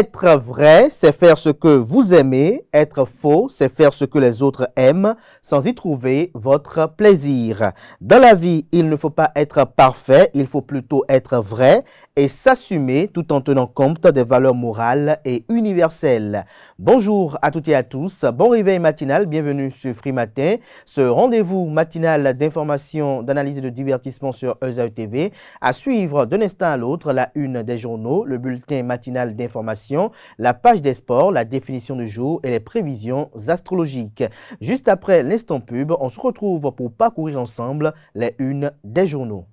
Être vrai, c'est faire ce que vous aimez. Être faux, c'est faire ce que les autres aiment sans y trouver votre plaisir. Dans la vie, il ne faut pas être parfait, il faut plutôt être vrai et s'assumer tout en tenant compte des valeurs morales et universelles. Bonjour à toutes et à tous, bon réveil matinal, bienvenue sur Free Matin, ce rendez-vous matinal d'information, d'analyse et de divertissement sur ESAE TV. À suivre d'un instant à l'autre la une des journaux, le bulletin matinal d'information, la page des sports, la définition du jour et les prévisions astrologiques. Juste après l'instant pub, on se retrouve pour parcourir ensemble les unes des journaux.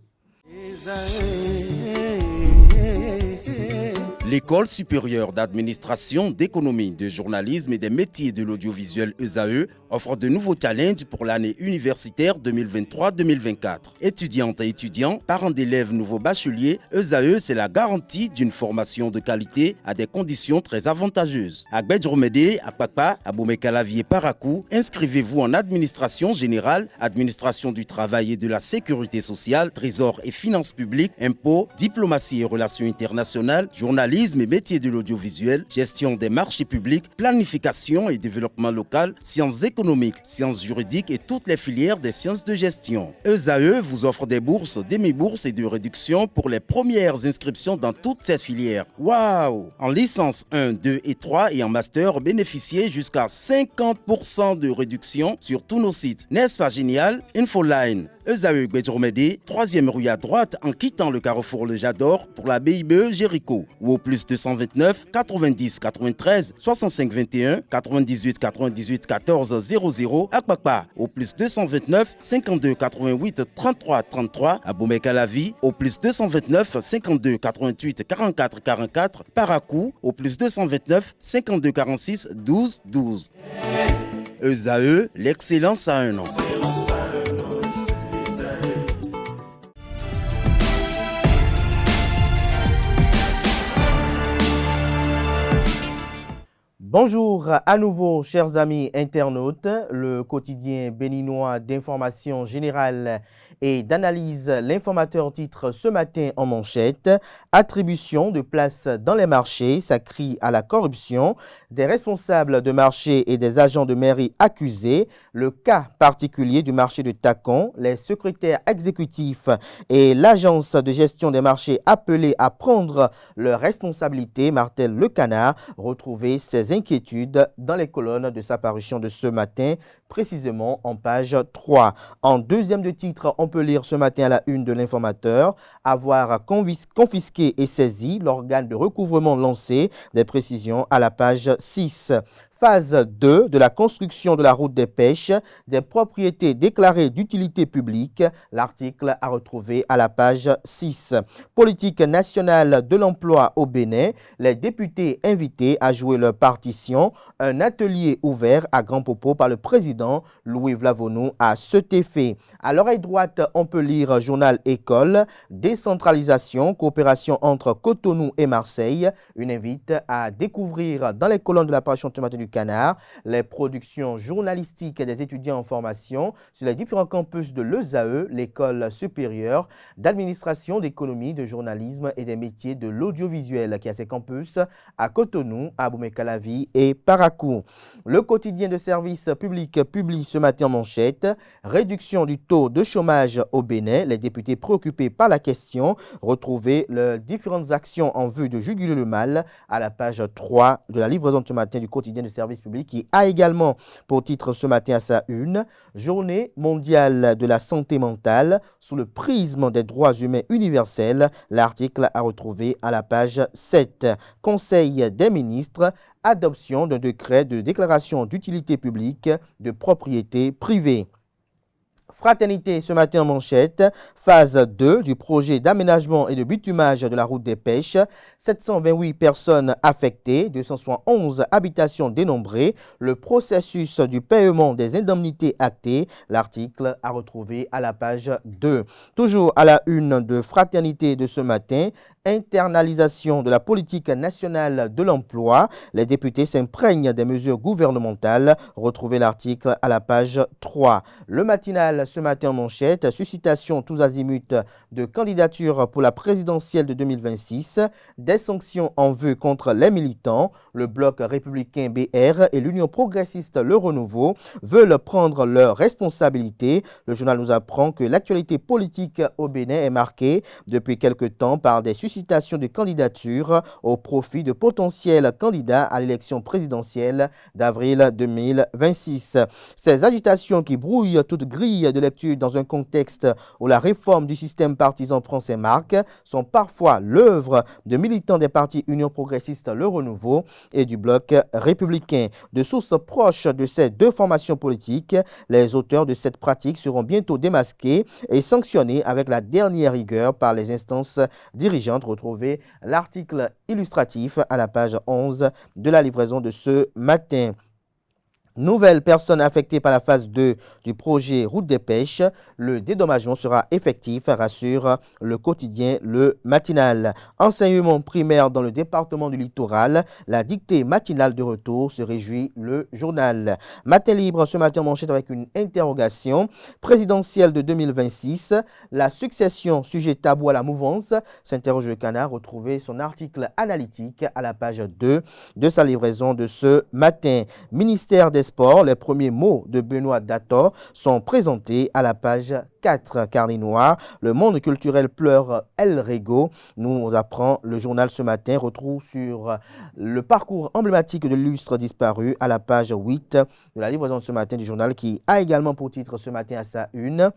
L'École supérieure d'administration, d'économie, de journalisme et des métiers de l'audiovisuel ESAE offre de nouveaux challenges pour l'année universitaire 2023-2024. Étudiantes et étudiants, parents d'élèves nouveaux bacheliers, ESAE, c'est la garantie d'une formation de qualité à des conditions très avantageuses. À Gbedjromede, à Papa, à Boumekalavi et Parakou, inscrivez-vous en administration générale, administration du travail et de la sécurité sociale, trésor et finances publiques, impôts, diplomatie et relations internationales, journalisme et métiers de l'audiovisuel, gestion des marchés publics, planification et développement local, sciences économiques, sciences juridiques et toutes les filières des sciences de gestion. ESAE vous offre des bourses, demi-bourses et de réductions pour les premières inscriptions dans toutes ces filières. Waouh! En licence 1, 2 et 3 et en master, bénéficiez jusqu'à 50% de réduction sur tous nos sites. N'est-ce pas génial? Infoline. ESAE Gbedjromede, 3e rue à droite en quittant le carrefour Le Jador pour la BIBE Jéricho ou au plus 229 90 93 65 21 98 98 14 00 à Kpakpa au plus 229 52 88 33 33 à Boumekalavi au plus 229 52 88 44 44 Parakou au plus 229 52 46 12 12. ESAE, l'excellence à un nom. Bonjour à nouveau, chers amis internautes. Le quotidien béninois d'information générale et d'analyse, l'informateur titre ce matin en manchette « Attribution de places dans les marchés, ça crie à la corruption. Des responsables de marché et des agents de mairie accusés. Le cas particulier du marché de Tacon, les secrétaires exécutifs et l'agence de gestion des marchés appelés à prendre leurs responsabilités, martèle Le Canard, retrouver ses inquiétudes dans les colonnes de sa parution de ce matin, précisément en page 3. En deuxième de titre, on peut lire ce matin à la une de l'informateur « Avoir confisqué et saisi l'organe de recouvrement lancé », des précisions à la page 6. Phase 2 de la construction de la route des pêches, des propriétés déclarées d'utilité publique. L'article à retrouver à la page 6. Politique nationale de l'emploi au Bénin. Les députés invités à jouer leur partition. Un atelier ouvert à Grand Popo par le président Louis Vlavonou à cet effet. À l'oreille droite, on peut lire Journal École, décentralisation, coopération entre Cotonou et Marseille. Une invite à découvrir dans les colonnes de la parution de matin du Canard, les productions journalistiques des étudiants en formation sur les différents campus de l'ESAE, l'école supérieure d'administration, d'économie, de journalisme et des métiers de l'audiovisuel qui a ses campus à Cotonou, à Boumekalavi et Parakou. Le quotidien de service public publie ce matin en manchette « Réduction du taux de chômage au Bénin, les députés préoccupés par la question, retrouver les différentes actions en vue de juguler le mal » à la page 3 de la livraison de ce matin du quotidien de service public qui a également pour titre ce matin à sa une « Journée mondiale de la santé mentale sous le prisme des droits humains universels ». L'article à retrouver à la page 7. Conseil des ministres, adoption d'un décret de déclaration d'utilité publique de propriété privée. Fraternité ce matin en manchette, phase 2 du projet d'aménagement et de bitumage de la route des pêches, 728 personnes affectées, 271 habitations dénombrées, le processus du paiement des indemnités acté, l'article à retrouver à la page 2. Toujours à la une de Fraternité de ce matin, internalisation de la politique nationale de l'emploi. Les députés s'imprègnent des mesures gouvernementales. Retrouvez l'article à la page 3. Le matinal journal ce matin en manchette, suscitation tous azimuts de candidature pour la présidentielle de 2026, des sanctions en vue contre les militants, le bloc républicain BR et l'Union progressiste Le Renouveau veulent prendre leurs responsabilités. Le journal nous apprend que l'actualité politique au Bénin est marquée depuis quelque temps par des suscitations de candidatures au profit de potentiels candidats à l'élection présidentielle d'avril 2026. Ces agitations qui brouillent toute grille de lecture dans un contexte où la réforme du système partisan prend ses marques sont parfois l'œuvre de militants des partis Union progressiste Le Renouveau et du bloc républicain. De sources proches de ces deux formations politiques, les auteurs de cette pratique seront bientôt démasqués et sanctionnés avec la dernière rigueur par les instances dirigeantes. Retrouvez l'article illustratif à la page 11 de la livraison de ce matin. Nouvelles personnes affectées par la phase 2 du projet Route des Pêches. Le dédommagement sera effectif, rassure le quotidien Le Matinal. Enseignement primaire dans le département du littoral. La dictée matinale de retour, se réjouit le journal. Matin libre ce matin manchette avec une interrogation. Présidentielle de 2026. La succession, sujet tabou à la mouvance, s'interroge le Canard. Retrouvez son article analytique à la page 2 de sa livraison de ce matin. Ministère des Sports, les premiers mots de Benoît Dator sont présentés à la page 4. Carnet noir, le monde culturel pleure El Rego, nous apprend le journal ce matin. Retrouve sur le parcours emblématique de l'illustre disparu à la page 8 de la livraison de ce matin du journal, qui a également pour titre ce matin à sa une: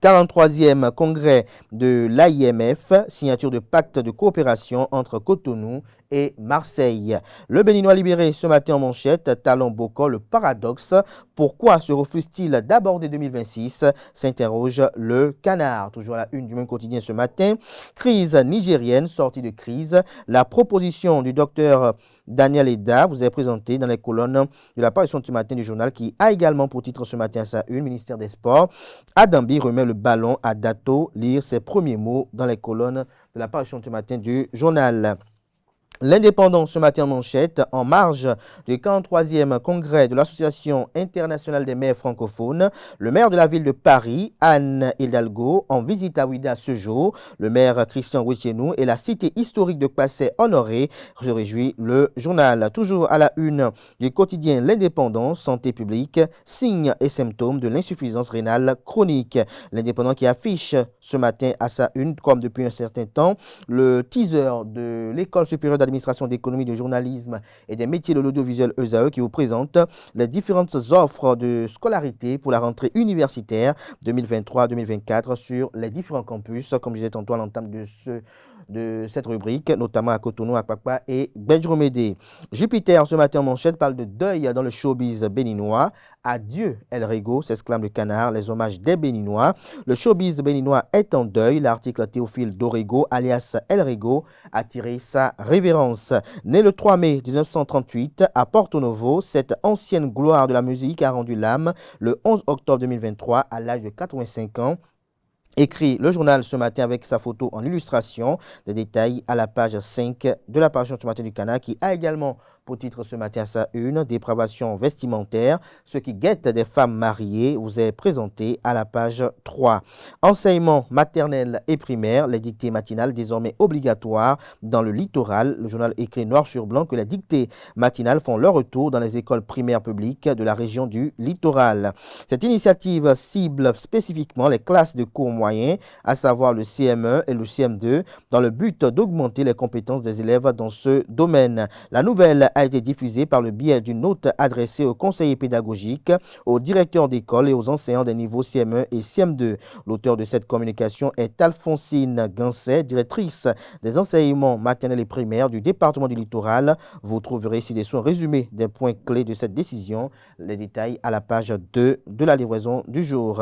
43e congrès de l'AIMF, signature de pacte de coopération entre Cotonou et Marseille. Le Béninois libéré ce matin en manchette, Talon Boko, le paradoxe. Pourquoi se refuse-t-il d'aborder 2026? S'interroge le Canard. Toujours à la une du même quotidien ce matin. Crise nigérienne, sortie de crise. La proposition du docteur Daniel Eda vous est présentée dans les colonnes de la parution de ce matin du journal, qui a également pour titre ce matin à sa une: ministère des Sports. Adambi remet le ballon à Dato. Lire ses premiers mots dans les colonnes de la parution de ce matin du journal. L'Indépendant ce matin en manchette, en marge du 43e congrès de l'Association internationale des maires francophones, le maire de la ville de Paris, Anne Hidalgo, en visite à Ouidah ce jour. Le maire Christian Wichenou et la cité historique de Passé honorée, se réjouit le journal. Toujours à la une du quotidien L'Indépendant, santé publique, signes et symptômes de l'insuffisance rénale chronique. L'Indépendant qui affiche ce matin à sa une, comme depuis un certain temps, le teaser de l'École supérieure d'administration d'économie, de journalisme et des métiers de l'audiovisuel ESAE, qui vous présente les différentes offres de scolarité pour la rentrée universitaire 2023-2024 sur les différents campus, comme je disais tantôt à l'entame de cette rubrique, notamment à Cotonou, à Kpakpa et Bedjromédé. Jupiter, ce matin en manchette, parle de deuil dans le showbiz béninois. Adieu El Rego, s'exclame le Canard, les hommages des Béninois. Le showbiz béninois est en deuil. L'article Théophile Dorego, alias El Rego, a tiré sa révérence. Né le 3 mai 1938 à Porto Novo, cette ancienne gloire de la musique a rendu l'âme le 11 octobre 2023 à l'âge de 85 ans. Écrit le journal ce matin avec sa photo en illustration. Des détails à la page 5 de la parution ce matin du Canard, qui a également pour titre ce matin à sa une: dépravation vestimentaire, ce qui guette des femmes mariées, vous est présenté à la page 3. Enseignement maternel et primaire, les dictées matinales désormais obligatoires dans le littoral. Le journal écrit noir sur blanc que les dictées matinales font leur retour dans les écoles primaires publiques de la région du littoral. Cette initiative cible spécifiquement les classes de cours moyens, à savoir le CM1 et le CM2, dans le but d'augmenter les compétences des élèves dans ce domaine. La nouvelle a été diffusée par le biais d'une note adressée aux conseillers pédagogiques, aux directeurs d'école et aux enseignants des niveaux CM1 et CM2. L'auteur de cette communication est Alphonsine Ganset, directrice des enseignements maternels et primaires du département du littoral. Vous trouverez ci-dessous un résumé des points clés de cette décision. Les détails à la page 2 de la livraison du jour.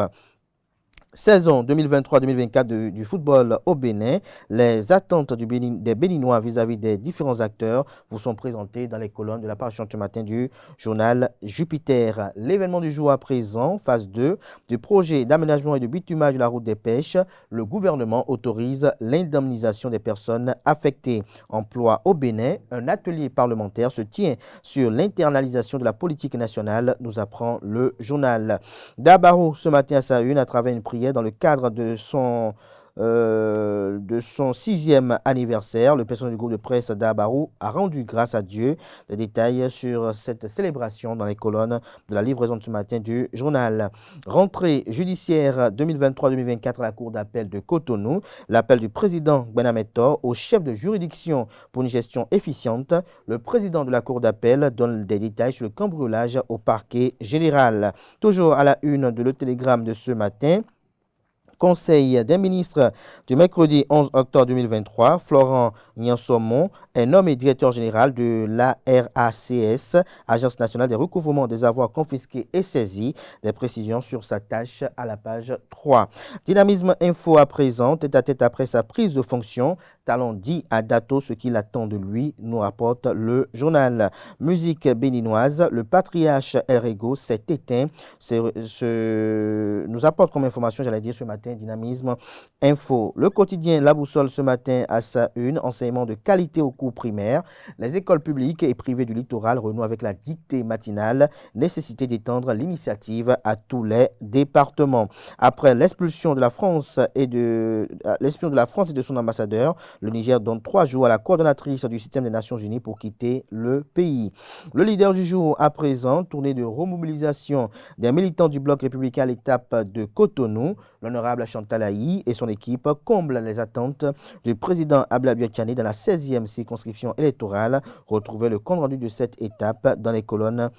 saison 2023-2024 du football au Bénin. Les attentes des Béninois vis-à-vis des différents acteurs vous sont présentées dans les colonnes de la page ce matin du journal Jupiter. L'événement du jour à présent, phase 2 du projet d'aménagement et de bitumage de la route des pêches. Le gouvernement autorise l'indemnisation des personnes affectées. Emploi au Bénin, un atelier parlementaire se tient sur l'internalisation de la politique nationale, nous apprend le journal. Dabaro, ce matin à sa une, à travers une prière dans le cadre de son 6e anniversaire. Le personnel du groupe de presse d'Abarou a rendu grâce à Dieu. Des détails sur cette célébration dans les colonnes de la livraison de ce matin du journal. Rentrée judiciaire 2023-2024 à la Cour d'appel de Cotonou. L'appel du président Benametor au chef de juridiction pour une gestion efficiente. Le président de la Cour d'appel donne des détails sur le cambriolage au parquet général. Toujours à la une de Le Télégramme de ce matin. Conseil des ministres du mercredi 11 octobre 2023, Florent Nyansomon est nommé directeur général de l'ARACS, Agence nationale des recouvrements des avoirs confisqués et saisis. Des précisions sur sa tâche à la page 3. Dynamisme Info à présent, tête à tête après sa prise de fonction. Talon dit à Dato ce qu'il attend de lui, nous rapporte le journal. Musique béninoise, le patriarche El Rego s'est éteint. Nous apporte comme information, j'allais dire ce matin, Dynamisme Info. Le quotidien La Boussole ce matin à sa une, enseignement de qualité au cours primaire. Les écoles publiques et privées du littoral renouent avec la dictée matinale, nécessité d'étendre l'initiative à tous les départements. Après l'expulsion de la France et de son ambassadeur, le Niger donne 3 jours à la coordonnatrice du système des Nations Unies pour quitter le pays. Le leader du jour à présent, tournée de remobilisation des militants du bloc républicain à l'étape de Cotonou. L'honorable Chantal Ahi et son équipe comblent les attentes du président Ablaye Tchani dans la 16e circonscription électorale. Retrouvez le compte rendu de cette étape dans les colonnes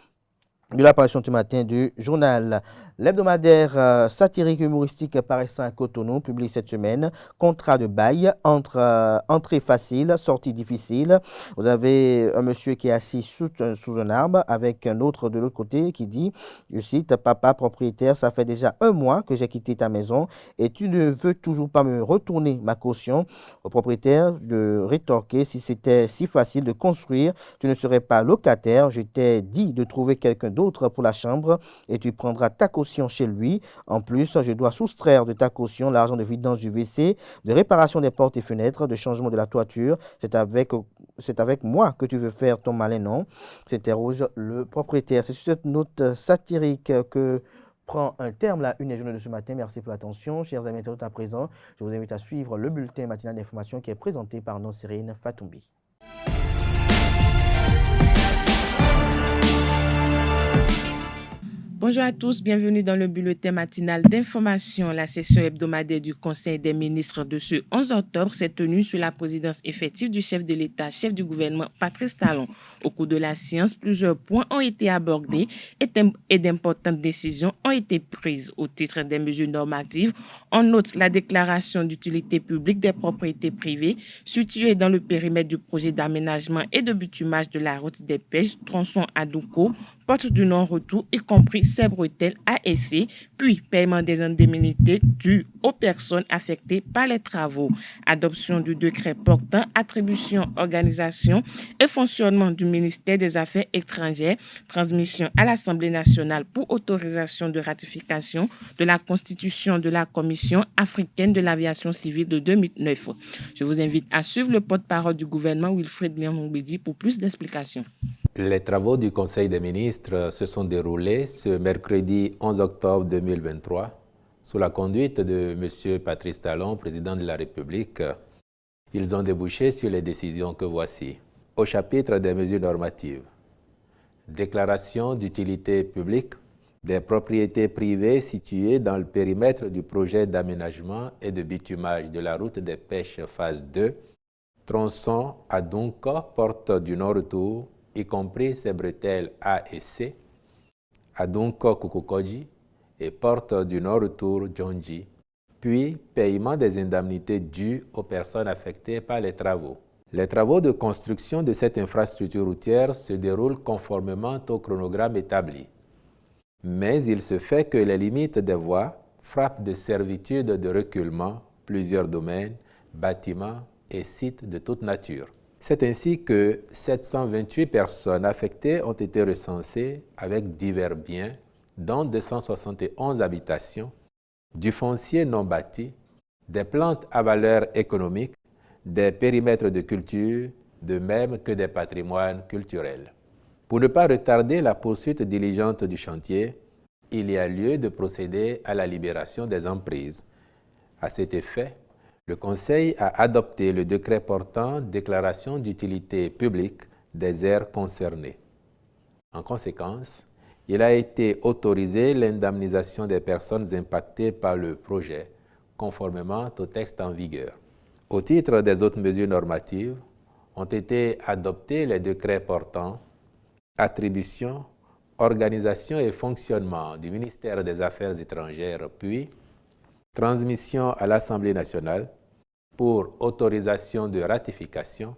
de l'apparition ce matin du journal. L'hebdomadaire satirique humoristique paraissant à Cotonou publie cette semaine contrat de bail entre entrée facile, sortie difficile. Vous avez un monsieur qui est assis sous un arbre avec un autre de l'autre côté qui dit, je cite, papa propriétaire, ça fait déjà 1 mois que j'ai quitté ta maison et tu ne veux toujours pas me retourner ma caution. Au propriétaire de rétorquer, si c'était si facile de construire, tu ne serais pas locataire. Je t'ai dit de trouver quelqu'un d'autre pour la chambre et tu prendras ta caution chez lui. En plus, je dois soustraire de ta caution l'argent de vidange du WC, de réparation des portes et fenêtres, de changement de la toiture. C'est avec moi que tu veux faire ton malin, non? S'interroge le propriétaire. C'est sur cette note satirique que prend un terme la une des journaux de ce matin. Merci pour l'attention. Chers amis internautes, à présent, je vous invite à suivre le bulletin matinal d'information qui est présenté par Nonsérine Fatoumbi. Bonjour à tous, bienvenue dans le bulletin matinal d'information. La session hebdomadaire du Conseil des ministres de ce 11 octobre s'est tenue sous la présidence effective du chef de l'État, chef du gouvernement Patrice Talon. Au cours de la séance, plusieurs points ont été abordés et d'importantes décisions ont été prises. Au titre des mesures normatives, on note la déclaration d'utilité publique des propriétés privées situées dans le périmètre du projet d'aménagement et de bitumage de la route des pêches, tronçon Adouko, porte du non-retour, y compris Sebretel ASC, puis paiement des indemnités dues aux personnes affectées par les travaux. Adoption du décret portant attribution, organisation et fonctionnement du ministère des Affaires étrangères, transmission à l'Assemblée nationale pour autorisation de ratification de la Constitution de la Commission africaine de l'aviation civile de 2009. Je vous invite à suivre le porte-parole du gouvernement Wilfred Liamongbeji pour plus d'explications. Les travaux du Conseil des ministres se sont déroulés ce mercredi 11 octobre 2023 sous la conduite de M. Patrice Talon, président de la République. Ils ont débouché sur les décisions que voici. Au chapitre des mesures normatives, déclaration d'utilité publique des propriétés privées situées dans le périmètre du projet d'aménagement et de bitumage de la route des pêches phase 2, tronçon Adunka, porte du non-retour, y compris Sebretel A et C, Adunka Kukukoji et porte du non-retour Djonji, puis paiement des indemnités dues aux personnes affectées par les travaux. Les travaux de construction de cette infrastructure routière se déroulent conformément au chronogramme établi. Mais il se fait que les limites des voies frappe de servitude de reculement plusieurs domaines, bâtiments et sites de toute nature. C'est ainsi que 728 personnes affectées ont été recensées avec divers biens, dont 271 habitations, du foncier non bâti, des plantes à valeur économique, des périmètres de culture, de même que des patrimoines culturels. Pour ne pas retarder la poursuite diligente du chantier, il y a lieu de procéder à la libération des emprises. À cet effet, le Conseil a adopté le décret portant déclaration d'utilité publique des aires concernées. En conséquence, il a été autorisé l'indemnisation des personnes impactées par le projet, conformément au texte en vigueur. Au titre des autres mesures normatives, ont été adoptés les décrets portant attribution, organisation et fonctionnement du ministère des Affaires étrangères, puis transmission à l'Assemblée nationale pour autorisation de ratification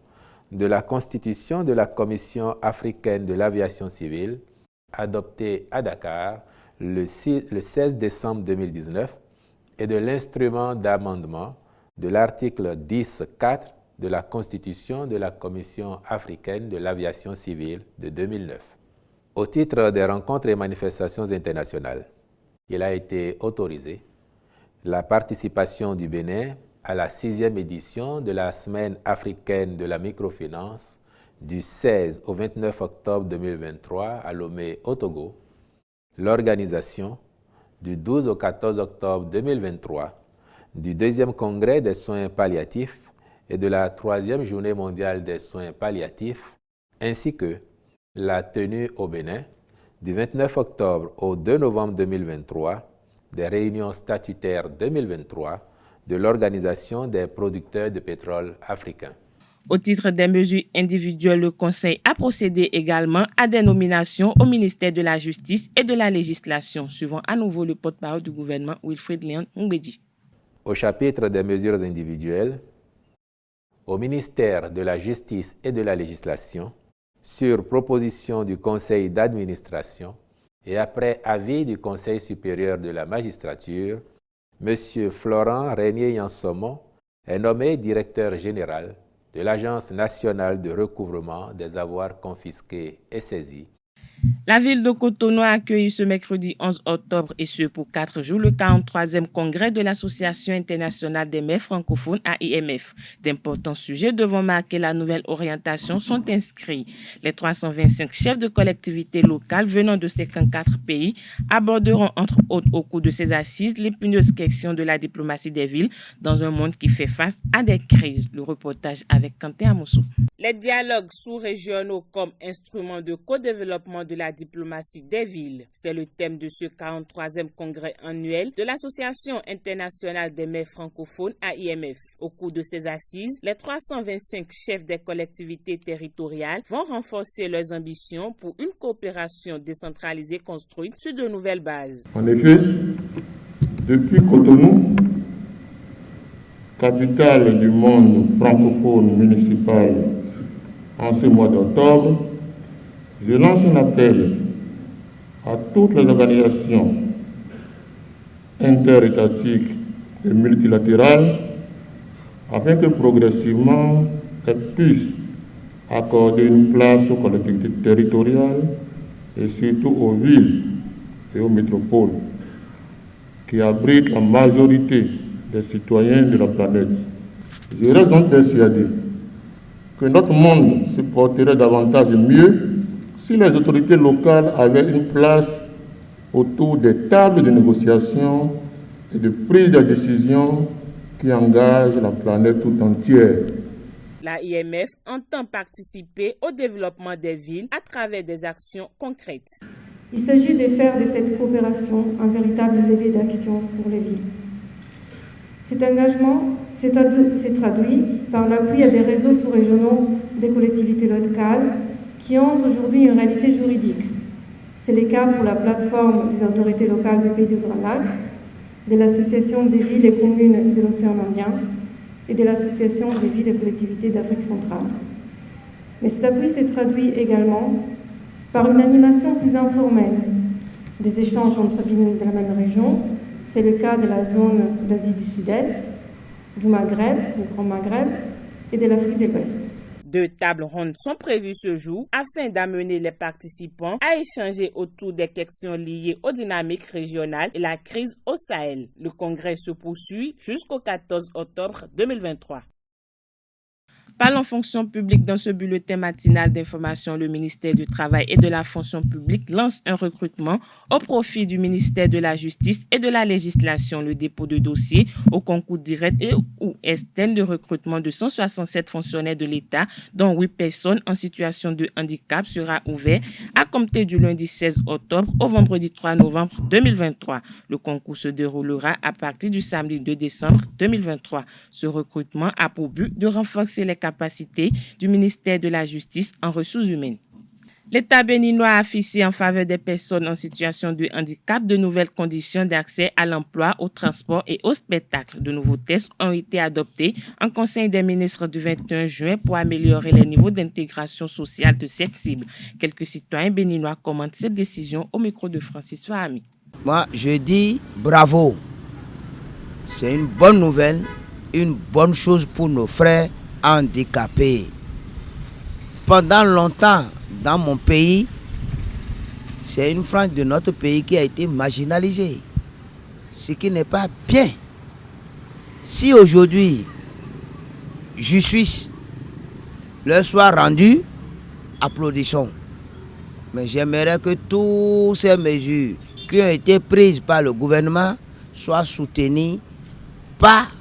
de la constitution de la Commission africaine de l'aviation civile, adoptée à Dakar le 16 décembre 2019, et de l'instrument d'amendement de l'article 10.4 de la Constitution de la Commission africaine de l'aviation civile de 2009. Au titre des rencontres et manifestations internationales, il a été autorisé la participation du Bénin à la 6e édition de la Semaine africaine de la microfinance du 16 au 29 octobre 2023 à Lomé, au Togo, l'organisation du 12 au 14 octobre 2023 du 2e congrès des soins palliatifs et de la 3e journée mondiale des soins palliatifs, ainsi que la tenue au Bénin du 29 octobre au 2 novembre 2023 des réunions statutaires 2023 de l'Organisation des producteurs de pétrole africains. Au titre des mesures individuelles, le Conseil a procédé également à des nominations au ministère de la Justice et de la Législation, suivant à nouveau le porte-parole du gouvernement, Wilfrid Léon Mbedji. Au chapitre des mesures individuelles, au ministère de la Justice et de la Législation, sur proposition du Conseil d'administration et après avis du Conseil supérieur de la magistrature, M. Florent Régnier-Yansomon est nommé directeur général de l'Agence nationale de recouvrement des avoirs confisqués et saisis. La ville de Cotonou a accueilli ce mercredi 11 octobre, et ce pour 4 jours, le 43e congrès de l'Association internationale des maires francophones AIMF. D'importants sujets devant marquer la nouvelle orientation sont inscrits. Les 325 chefs de collectivités locales venant de 54 pays aborderont entre autres au cours de ces assises l'épineuse question de la diplomatie des villes dans un monde qui fait face à des crises. Le reportage avec Quentin Amosso. Les dialogues sous-régionaux comme instrument de co-développement de la diplomatie des villes. C'est le thème de ce 43e congrès annuel de l'Association internationale des maires francophones AIMF. Au cours de ces assises, les 325 chefs des collectivités territoriales vont renforcer leurs ambitions pour une coopération décentralisée construite sur de nouvelles bases. En effet, depuis Cotonou, capitale du monde francophone municipal, en ce mois d'octobre, je lance un appel à toutes les organisations interétatiques et multilatérales afin que progressivement elles puissent accorder une place aux collectivités territoriales et surtout aux villes et aux métropoles qui abritent la majorité des citoyens de la planète. Je reste donc persuadé que notre monde se porterait davantage mieux si les autorités locales avaient une place autour des tables de négociation et de prise de décision qui engagent la planète tout entière. L'AIMF entend participer au développement des villes à travers des actions concrètes. Il s'agit de faire de cette coopération un véritable levier d'action pour les villes. Cet engagement s'est traduit par l'appui à des réseaux sous-régionaux des collectivités locales qui ont aujourd'hui une réalité juridique. C'est le cas pour la plateforme des autorités locales du Pays du Grand Lac, de l'Association des villes et communes de l'océan Indien et de l'Association des villes et collectivités d'Afrique centrale. Mais cet appui s'est traduit également par une animation plus informelle des échanges entre villes de la même région, C'est le cas de la zone d'Asie du Sud-Est, du Maghreb, le Grand Maghreb, et de l'Afrique de l'Ouest. 2 tables rondes sont prévues ce jour afin d'amener les participants à échanger autour des questions liées aux dynamiques régionales et la crise au Sahel. Le congrès se poursuit jusqu'au 14 octobre 2023. Parlons fonction publique. Dans ce bulletin matinal d'information, le ministère du Travail et de la fonction publique lance un recrutement au profit du ministère de la Justice et de la Législation. Le dépôt de dossier au concours direct et ou externe de recrutement de 167 fonctionnaires de l'État, dont 8 personnes en situation de handicap, sera ouvert à compter du lundi 16 octobre au vendredi 3 novembre 2023. Le concours se déroulera à partir du samedi 2 décembre 2023. Ce recrutement a pour but de renforcer les capacité du ministère de la Justice en ressources humaines. L'État béninois a affiché en faveur des personnes en situation de handicap de nouvelles conditions d'accès à l'emploi, au transport et au spectacle. De nouveaux tests ont été adoptés en Conseil des ministres du 21 juin pour améliorer les niveaux d'intégration sociale de cette cible. Quelques citoyens béninois commentent cette décision au micro de Francis Fahami. Moi, je dis bravo. C'est une bonne nouvelle, une bonne chose pour nos frères handicapés. Pendant longtemps, dans mon pays, c'est une frange de notre pays qui a été marginalisée, ce qui n'est pas bien. Si aujourd'hui, justice leur soit rendue, applaudissons. Mais j'aimerais que toutes ces mesures qui ont été prises par le gouvernement soient soutenues par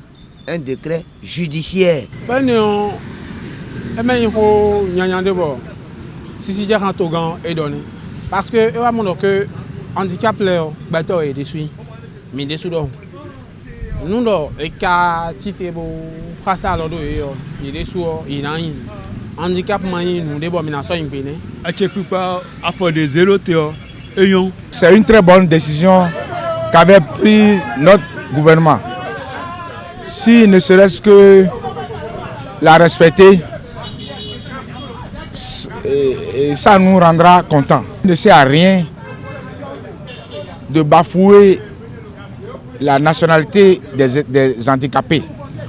un décret judiciaire. Parce que le handicap est déçu. Mais déçu donc. Nous et qu'à titre face à l'ordre il est sous il a un handicap nous débomination impéné. C'est une très bonne décision qu'avait pris notre gouvernement. Si ne serait-ce que la respecter, et ça nous rendra contents. Il ne sert à rien de bafouer la nationalité des handicapés.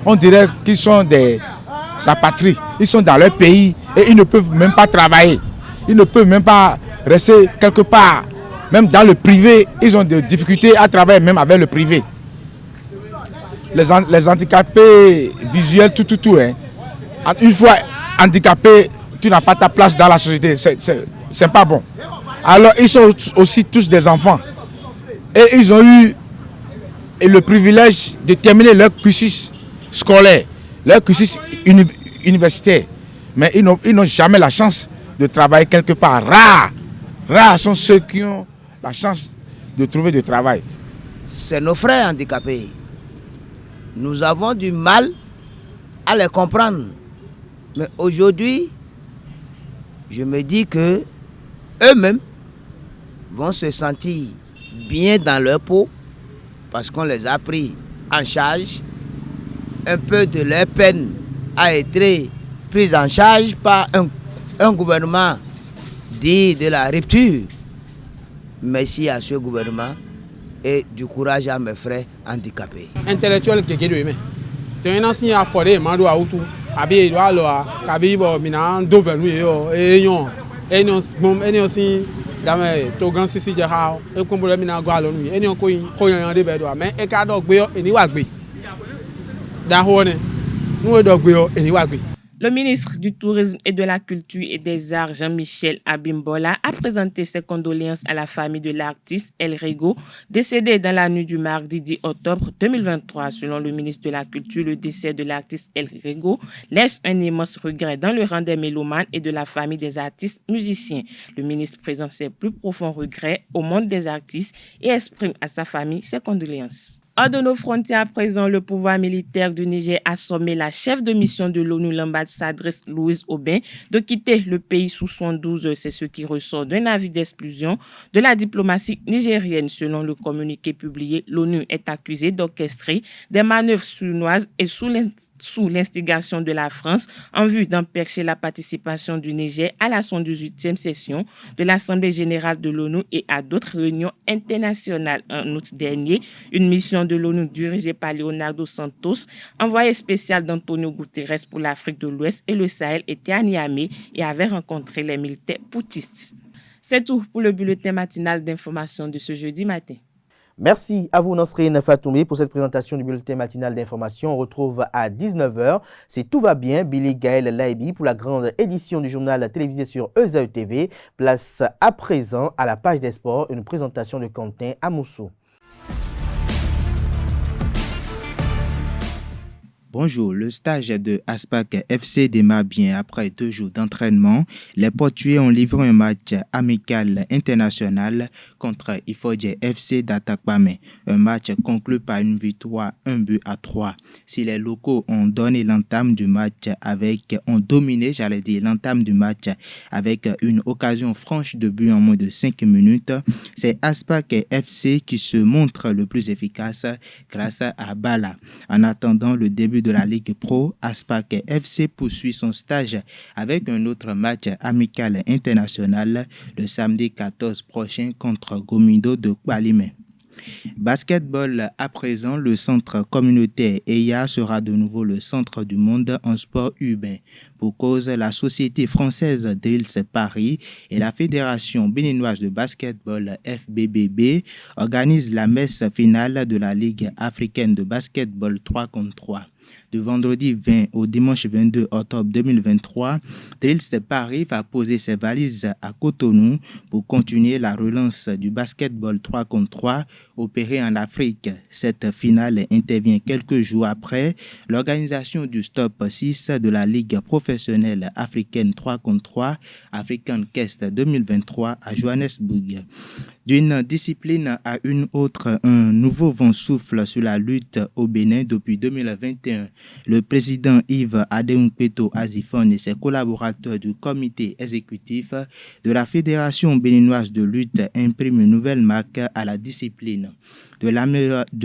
On dirait qu'ils sont des apatries. Ils sont dans leur pays et ils ne peuvent même pas travailler. Ils ne peuvent même pas rester quelque part. Même dans le privé, ils ont des difficultés à travailler même avec le privé. Les handicapés visuels, tout. Hein. Une fois handicapé, tu n'as pas ta place dans la société. C'est pas bon. Alors, ils sont aussi tous des enfants. Et ils ont eu le privilège de terminer leur cursus scolaire, leur cursus universitaire. Mais ils n'ont jamais la chance de travailler quelque part. Rares sont ceux qui ont la chance de trouver du travail. C'est nos frères handicapés. Nous avons du mal à les comprendre. Mais aujourd'hui, je me dis que eux-mêmes vont se sentir bien dans leur peau parce qu'on les a pris en charge. Un peu de leur peine a été prise en charge par un gouvernement dit de la rupture. Merci à ce gouvernement et du courage à mes frères handicapés. Intellectuel qui est de tu es un ancien affolé, mando à outou, abi doit loa, kabi bo mina dovel yo, et non aussi dans to gan sisi jahao, et comme le mina gwalo lui, et non koyan de bedo, mais e ka dog beyo eni wagbe. Da hone, nous dog beyo eni wagbe. Le ministre du Tourisme et de la Culture et des Arts, Jean-Michel Abimbola, a présenté ses condoléances à la famille de l'artiste El Rego, décédé dans la nuit du mardi 10 octobre 2023. Selon le ministre de la Culture, le décès de l'artiste El Rego laisse un immense regret dans le rang des mélomanes et de la famille des artistes musiciens. Le ministre présente ses plus profonds regrets au monde des artistes et exprime à sa famille ses condoléances. Hors de nos frontières à présent, le pouvoir militaire du Niger a sommé la chef de mission de l'ONU, l'ambassadrice Louise Aubin, de quitter le pays sous 72 heures. C'est ce qui ressort d'un avis d'exclusion de la diplomatie nigérienne. Selon le communiqué publié, l'ONU est accusée d'orchestrer des manœuvres sournoises et sous l'instigation de la France en vue d'empêcher la participation du Niger à la 118e session de l'Assemblée générale de l'ONU et à d'autres réunions internationales. En août dernier, une mission de l'ONU dirigée par Leonardo Santos, envoyé spécial d'Antonio Guterres pour l'Afrique de l'Ouest et le Sahel, était à Niamey et avait rencontré les militaires poutistes. C'est tout pour le bulletin matinal d'information de ce jeudi matin. Merci à vous, Nasrine Fatoumi, pour cette présentation du bulletin matinal d'information. On retrouve à 19h, si tout va bien, Billy Gaël Laibi pour la grande édition du journal télévisé sur ESAE TV. Place à présent à la page des sports, une présentation de Quentin Amoussou. Bonjour, le stage de Aspac FC démarre bien après 2 jours d'entraînement. Les Portugais ont livré un match amical international contre Ifodje FC d'Atakpame. Un match conclu par une victoire 1-3. Si les locaux ont dominé l'entame du match avec une occasion franche de but en moins de 5 minutes, c'est Aspac FC qui se montre le plus efficace grâce à Bala. En attendant le début de la Ligue Pro, Aspac FC poursuit son stage avec un autre match amical international le samedi 14 prochain contre Gomido de Koualimé. Basketball à présent, le centre communautaire EIA sera de nouveau le centre du monde en sport urbain. Pour cause, la Société française Drills Paris et la Fédération béninoise de basketball FBBB organisent la messe finale de la Ligue africaine de basketball 3 contre 3. Du vendredi 20 au dimanche 22 octobre 2023, Drills Paris va poser ses valises à Cotonou pour continuer la relance du basketball 3 contre 3 opéré en Afrique. Cette finale intervient quelques jours après l'organisation du Stop 6 de la Ligue professionnelle africaine 3 contre 3 African Quest 2023 à Johannesburg. D'une discipline à une autre, un nouveau vent souffle sur la lutte au Bénin depuis 2021. Le président Yves Adéounpeto Azifone et ses collaborateurs du comité exécutif de la Fédération béninoise de lutte impriment une nouvelle marque à la discipline. De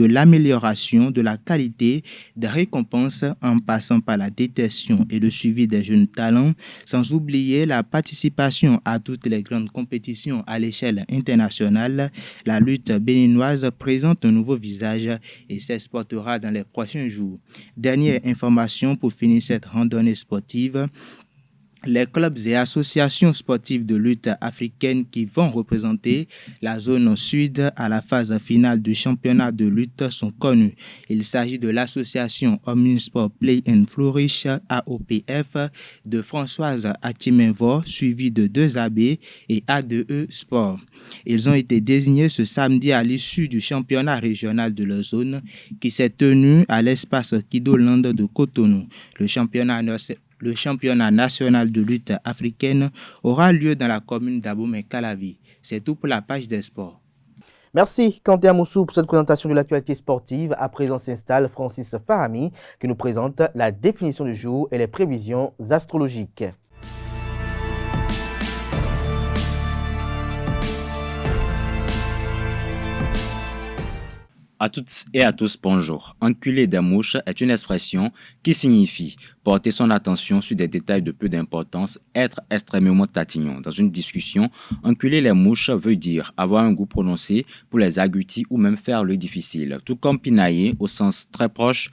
l'amélioration de la qualité des récompenses en passant par la détection et le suivi des jeunes talents, sans oublier la participation à toutes les grandes compétitions à l'échelle internationale, la lutte béninoise présente un nouveau visage et s'exportera dans les prochains jours. Dernière information pour finir cette randonnée sportive. Les clubs et associations sportives de lutte africaine qui vont représenter la zone sud à la phase finale du championnat de lutte sont connus. Il s'agit de l'association Omnisport Play and Flourish AOPF de Françoise Atimenvo, suivie de 2AB et A2E Sport. Ils ont été désignés ce samedi à l'issue du championnat régional de leur zone qui s'est tenu à l'espace Kidoland de Cotonou. Le championnat national de lutte africaine aura lieu dans la commune d'Abomey-Calavi. C'est tout pour la page des sports. Merci Quentin Amoussou pour cette présentation de l'actualité sportive. À présent s'installe Francis Farami qui nous présente la définition du jour et les prévisions astrologiques. À toutes et à tous, bonjour. Enculer des mouches est une expression qui signifie porter son attention sur des détails de peu d'importance, être extrêmement tatillon. Dans une discussion, enculer les mouches veut dire avoir un goût prononcé pour les agoutis ou même faire le difficile. Tout comme pinailler, au sens très proche,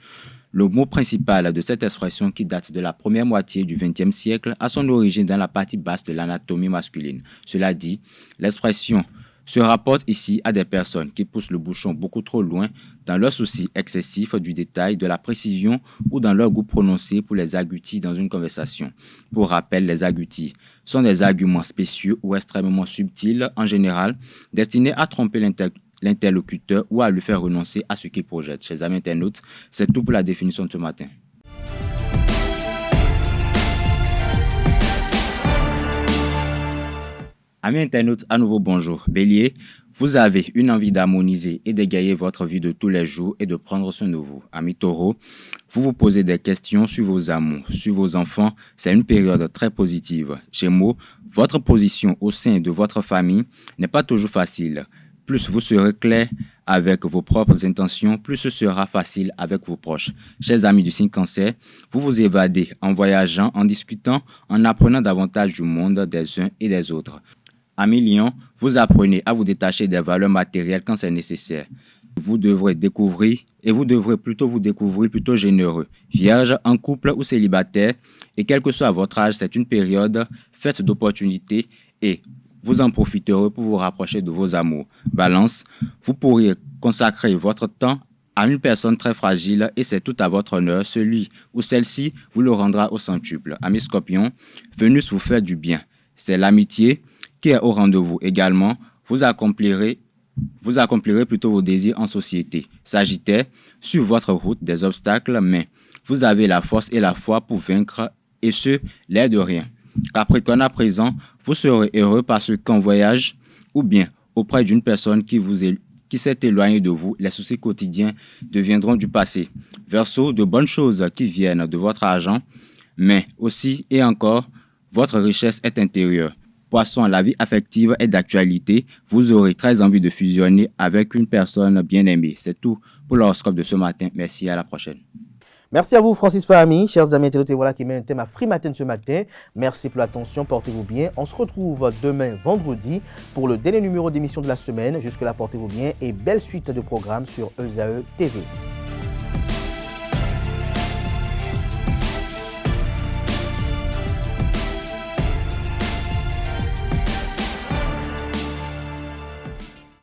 le mot principal de cette expression qui date de la première moitié du XXe siècle a son origine dans la partie basse de l'anatomie masculine. Cela dit, l'expression se rapporte ici à des personnes qui poussent le bouchon beaucoup trop loin dans leur souci excessif du détail, de la précision ou dans leur goût prononcé pour les agoutis dans une conversation. Pour rappel, les agoutis sont des arguments spécieux ou extrêmement subtils, en général, destinés à tromper l'interlocuteur ou à lui faire renoncer à ce qu'il projette. Chers amis internautes, c'est tout pour la définition de ce matin. Amis internautes, à nouveau bonjour. Bélier, Vous avez une envie d'harmoniser et d'égayer votre vie de tous les jours et de prendre soin de vous. Amis taureaux, vous vous posez des questions sur vos amours, sur vos enfants. C'est une période très positive. Gémeaux, votre position au sein de votre famille n'est pas toujours facile. Plus vous serez clair avec vos propres intentions, plus ce sera facile avec vos proches. Chers amis du signe Cancer, vous vous évadez en voyageant, en discutant, en apprenant davantage du monde des uns et des autres. Amis Lion, vous apprenez à vous détacher des valeurs matérielles quand c'est nécessaire. Vous devrez plutôt vous découvrir plutôt généreux. Vierge, en couple ou célibataire, et quel que soit votre âge, c'est une période faite d'opportunités et vous en profiterez pour vous rapprocher de vos amours. Balance, vous pourriez consacrer votre temps à une personne très fragile et c'est tout à votre honneur. Celui ou celle-ci vous le rendra au centuple. Amis Scorpion, Vénus vous fait du bien. C'est l'amitié qui est au rendez-vous également. Vous accomplirez plutôt vos désirs en société. Sagittaire, sur votre route des obstacles, mais vous avez la force et la foi pour vaincre et ce, l'air de rien. Capricorne, à présent, vous serez heureux parce qu'en voyage ou bien auprès d'une personne qui s'est éloignée de vous, les soucis quotidiens deviendront du passé. Verseau, de bonnes choses qui viennent de votre argent, mais aussi et encore, votre richesse est intérieure. Poisson, la vie affective est d'actualité. Vous aurez très envie de fusionner avec une personne bien aimée. C'est tout pour l'horoscope de ce matin. Merci, à la prochaine. Merci à vous, Francis Fahmi. Chers amis internautes, voilà qui met un thème à Free Matin ce matin. Merci pour l'attention, portez-vous bien. On se retrouve demain, vendredi, pour le dernier numéro d'émission de la semaine. Jusque-là, portez-vous bien et belle suite de programmes sur ESAE TV.